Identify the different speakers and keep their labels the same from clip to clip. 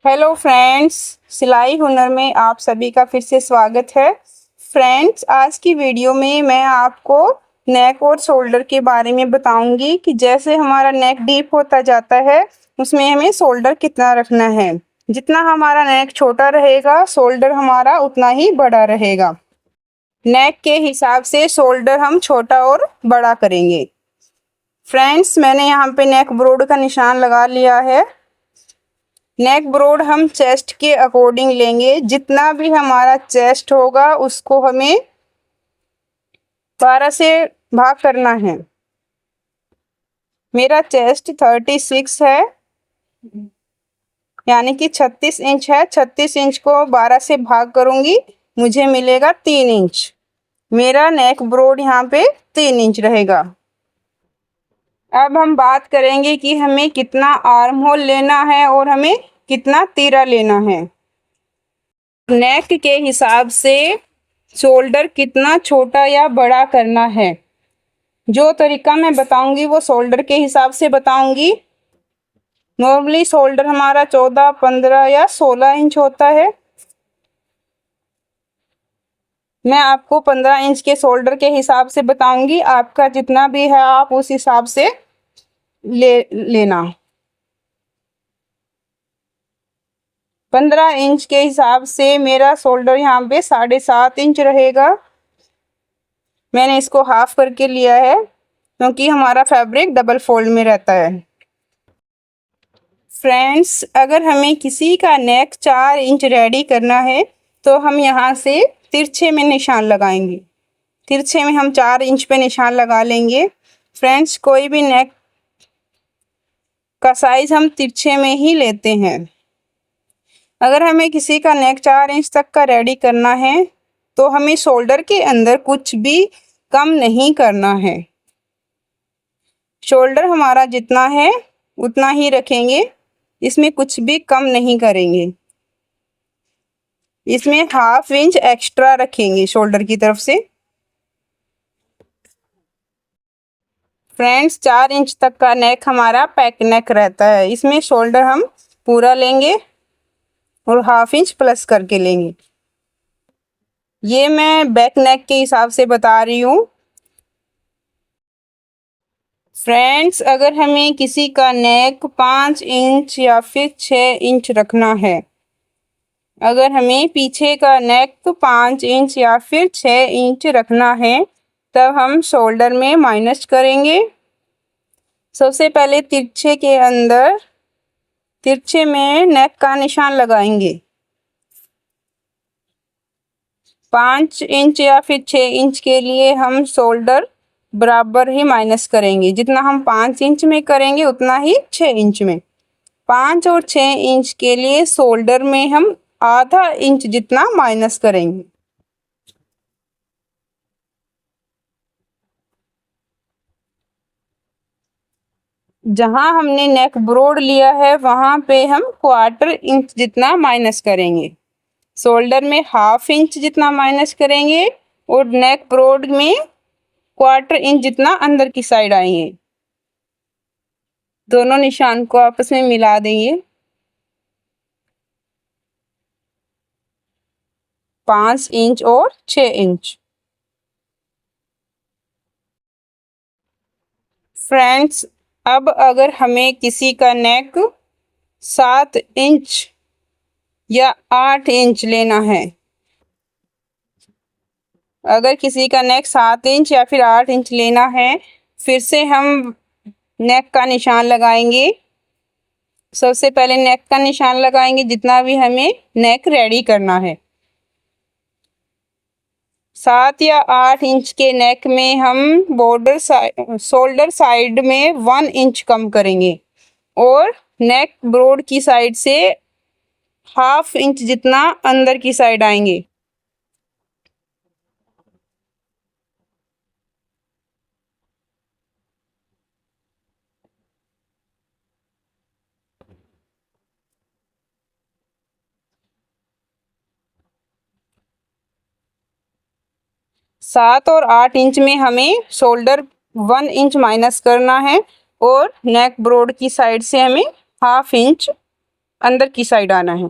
Speaker 1: Hello friends, सिलाई हुनर में आप सभी का फिर से स्वागत है। फ्रेंड्स, आज की वीडियो में मैं आपको नेक और शोल्डर के बारे में बताऊंगी कि जैसे हमारा नेक डीप होता जाता है उसमें हमें शोल्डर कितना रखना है। जितना हमारा नेक छोटा रहेगा शोल्डर हमारा उतना ही बड़ा रहेगा। नेक के हिसाब से शोल्डर हम छोटा और बड़ा करेंगे। फ्रेंड्स, मैंने यहाँ पे नेक ब्रोड का निशान लगा लिया है। नेक ब्रोड हम चेस्ट के अकॉर्डिंग लेंगे। जितना भी हमारा चेस्ट होगा उसको हमें 12 से भाग करना है। मेरा चेस्ट 36 है, यानी कि 36 इंच है। 36 इंच को 12 से भाग करूंगी, मुझे मिलेगा 3 इंच। मेरा नेक ब्रोड यहाँ पे 3 इंच रहेगा। अब हम बात करेंगे कि हमें कितना आर्म होल लेना है और हमें कितना तीरा लेना है। नेक के हिसाब से शोल्डर कितना छोटा या बड़ा करना है, जो तरीका मैं बताऊंगी वो शोल्डर के हिसाब से बताऊंगी। नॉर्मली शोल्डर हमारा 14, 15 या 16 इंच होता है। मैं आपको 15 इंच के शोल्डर के हिसाब से बताऊंगी। आपका जितना भी है आप उस हिसाब से लेना। 15 इंच के हिसाब से मेरा शोल्डर यहाँ पे 7.5 इंच रहेगा। मैंने इसको हाफ करके लिया है क्योंकि हमारा फैब्रिक डबल फोल्ड में रहता है। फ्रेंड्स, अगर हमें किसी का नेक 4 इंच रेडी करना है तो हम यहाँ से तिरछे में निशान लगाएंगे। तिरछे में हम 4 इंच पे निशान लगा लेंगे। फ्रेंड्स, कोई भी नेक का साइज हम तिरछे में ही लेते हैं। अगर हमें किसी का नेक 4 इंच तक का रेडी करना है तो हमें शोल्डर के अंदर कुछ भी कम नहीं करना है। शोल्डर हमारा जितना है उतना ही रखेंगे, इसमें कुछ भी कम नहीं करेंगे। इसमें ½ इंच एक्स्ट्रा रखेंगे शोल्डर की तरफ से। फ्रेंड्स, 4 इंच तक का नेक हमारा पैक नेक रहता है। इसमें शोल्डर हम पूरा लेंगे और ½ इंच प्लस करके लेंगे। ये मैं बैक नेक के हिसाब से बता रही हूँ। फ्रेंड्स, अगर हमें किसी का नेक 5 इंच या फिर 6 इंच रखना है, अगर हमें पीछे का नेक 5 इंच या फिर 6 इंच रखना है तब हम शोल्डर में माइनस करेंगे। सबसे पहले तिरछे के अंदर तिरछे में नेक का निशान लगाएंगे। 5 इंच या फिर 6 इंच के लिए हम शोल्डर बराबर ही माइनस करेंगे। जितना हम 5 इंच में करेंगे उतना ही 6 इंच में। 5 और 6 इंच के लिए शोल्डर में हम ½ इंच जितना माइनस करेंगे। जहां हमने नेक ब्रोड लिया है वहां पे हम 1/4 इंच जितना माइनस करेंगे। शोल्डर में ½ इंच जितना माइनस करेंगे और नेक ब्रोड में 1/4 इंच जितना अंदर की साइड आएंगे। दोनों निशान को आपस में मिला देंगे। 5 इंच और 6 इंच। फ्रेंड्स, अब अगर हमें किसी का नेक 7 इंच या 8 इंच लेना है, अगर किसी का नेक 7 इंच या फिर 8 इंच लेना है, फिर से हम नेक का निशान लगाएंगे। सबसे पहले नेक का निशान लगाएंगे जितना भी हमें नेक रेडी करना है। 7 या 8 इंच के नेक में हम शोल्डर साइड में 1 इंच कम करेंगे और नेक ब्रोड की साइड से ½ इंच जितना अंदर की साइड आएंगे। सात और 8 इंच में हमें शोल्डर 1 इंच माइनस करना है और नेक ब्रोड की साइड से हमें ½ इंच अंदर की साइड आना है।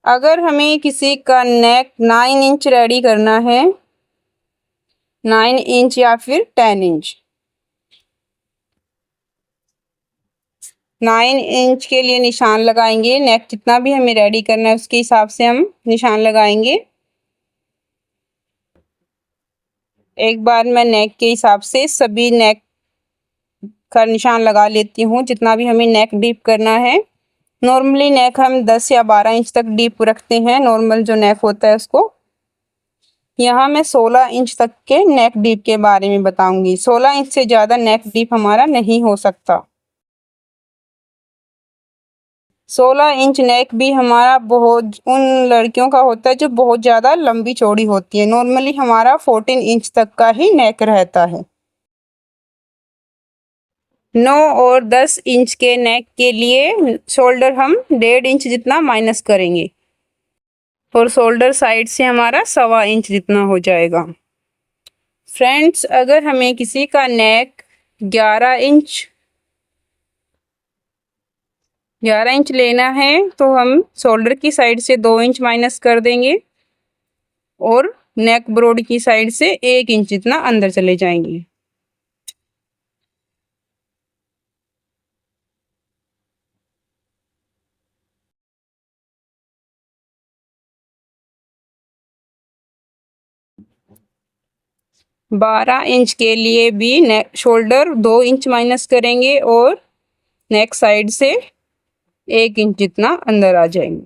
Speaker 1: अगर हमें किसी का नेक 9 इंच रेडी करना है, 9 इंच या फिर 10 इंच, 9 इंच के लिए निशान लगाएंगे। नेक जितना भी हमें रेडी करना है उसके हिसाब से हम निशान लगाएंगे। एक बार मैं नेक के हिसाब से सभी नेक का निशान लगा लेती हूँ, जितना भी हमें नेक डीप करना है। नॉर्मली नेक हम 10 या 12 इंच तक डीप रखते हैं, नॉर्मल जो नेक होता है उसको। यहाँ मैं 16 इंच तक के नेक डीप के बारे में बताऊंगी। 16 इंच से ज़्यादा नेक डीप हमारा नहीं हो सकता। 16 इंच नेक भी हमारा बहुत उन लड़कियों का होता है जो बहुत ज़्यादा लंबी चौड़ी होती है। नॉर्मली हमारा 14 इंच तक का ही नेक रहता है। 9 और 10 इंच के नेक के लिए शोल्डर हम 1.5 इंच जितना माइनस करेंगे और शोल्डर साइड से हमारा 1.25 इंच जितना हो जाएगा। फ्रेंड्स, अगर हमें किसी का नेक 11 इंच लेना है तो हम शोल्डर की साइड से 2 इंच माइनस कर देंगे और नेक ब्रॉड की साइड से 1 इंच जितना अंदर चले जाएंगे। बारह इंच के लिए भी नेक शोल्डर 2 इंच माइनस करेंगे और नेक साइड से 1 इंच जितना अंदर आ जाएंगे।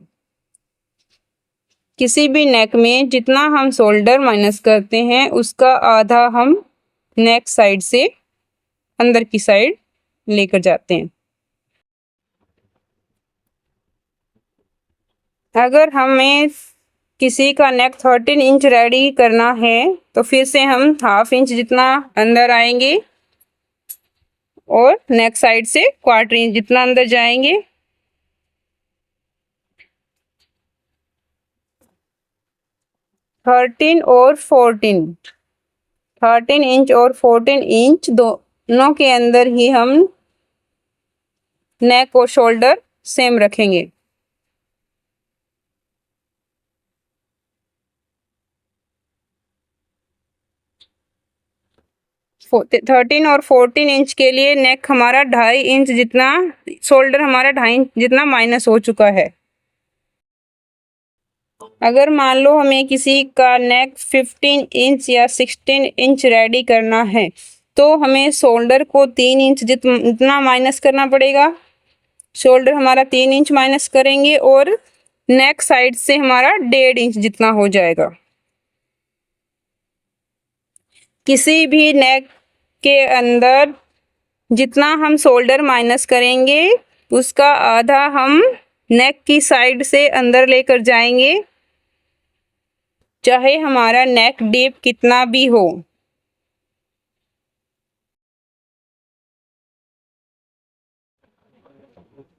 Speaker 1: किसी भी नेक में जितना हम शोल्डर माइनस करते हैं उसका आधा हम नेक साइड से अंदर की साइड लेकर जाते हैं। अगर हमें किसी का नेक 13 इंच रेडी करना है तो फिर से हम 1/2 इंच जितना अंदर आएंगे और नेक साइड से 1/4 इंच जितना अंदर जाएंगे। थर्टीन और 13 इंच और 14 इंच दोनों के अंदर ही हम नेक और शोल्डर सेम रखेंगे। 13 और 14 इंच के लिए नेक हमारा 2.5 इंच जितना, शोल्डर हमारा 2.5 इंच जितना माइनस हो चुका है। अगर मान लो हमें किसी का नेक 15 इंच या 16 इंच रेडी करना है तो हमें शोल्डर को 3 इंच जितना माइनस करना पड़ेगा। शोल्डर हमारा 3 इंच माइनस करेंगे और नेक साइड से हमारा 1.5 इंच जितना हो जाएगा। किसी भी नेक के अंदर जितना हम शोल्डर माइनस करेंगे उसका आधा हम नेक की साइड से अंदर लेकर जाएंगे, चाहे हमारा नेक डीप कितना भी हो।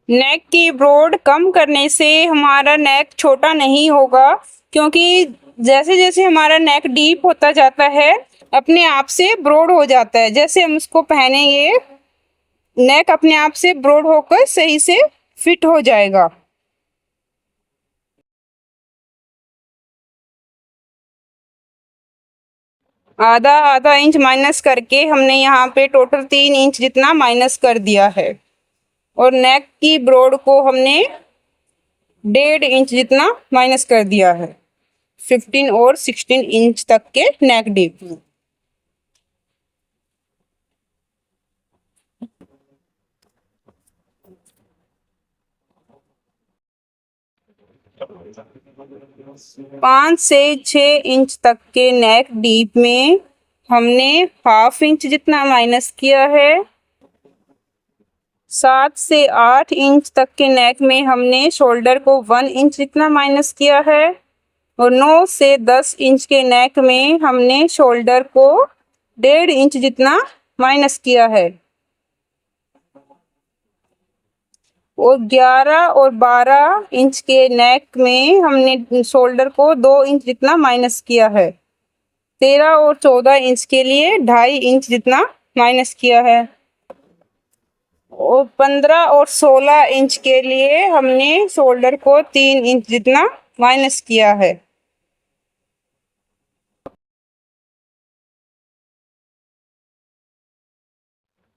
Speaker 1: नेक की ब्रॉड कम करने से हमारा नेक छोटा नहीं होगा, क्योंकि जैसे जैसे हमारा नेक डीप होता जाता है अपने आप से ब्रॉड हो जाता है। जैसे हम उसको पहनेंगे नेक अपने आप से ब्रॉड होकर सही से फिट हो जाएगा। आधा आधा इंच माइनस करके हमने यहाँ पे टोटल 3 इंच जितना माइनस कर दिया है और नेक की ब्रॉड को हमने 1.5 इंच जितना माइनस कर दिया है 15 और 16 इंच तक के नेक डीप में। पाँच से 6 इंच तक के नेक डीप में हमने 1/2 इंच जितना माइनस किया है। 7 से 8 इंच तक के नेक में हमने शोल्डर को 1 इंच जितना माइनस किया है और 9 से 10 इंच के नेक में हमने शोल्डर को 1.5 इंच जितना माइनस किया है और 11 और 12 इंच के नेक में हमने शोल्डर को 2 इंच जितना माइनस किया है। 13 और 14 इंच के लिए 2.5 इंच जितना माइनस किया है और 15 और 16 इंच के लिए हमने शोल्डर को 3 इंच जितना माइनस किया है।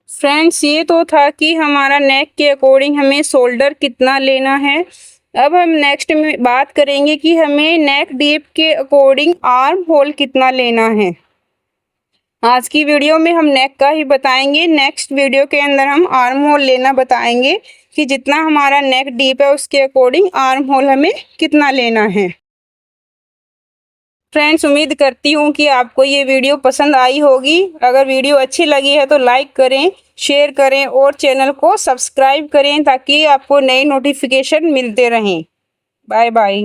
Speaker 1: फ्रेंड्स, ये तो था कि हमारा नेक के अकॉर्डिंग हमें शोल्डर कितना लेना है। अब हम नेक्स्ट में बात करेंगे कि हमें नेक डीप के अकॉर्डिंग आर्म होल कितना लेना है। आज की वीडियो में हम नेक का ही बताएंगे, नेक्स्ट वीडियो के अंदर हम आर्म होल लेना बताएंगे कि जितना हमारा नेक डीप है उसके अकॉर्डिंग आर्म होल हमें कितना लेना है। फ्रेंड्स, उम्मीद करती हूँ कि आपको ये वीडियो पसंद आई होगी। अगर वीडियो अच्छी लगी है तो लाइक करें, शेयर करें और चैनल को सब्सक्राइब करें ताकि आपको नई नोटिफिकेशन मिलते रहें। Bye bye.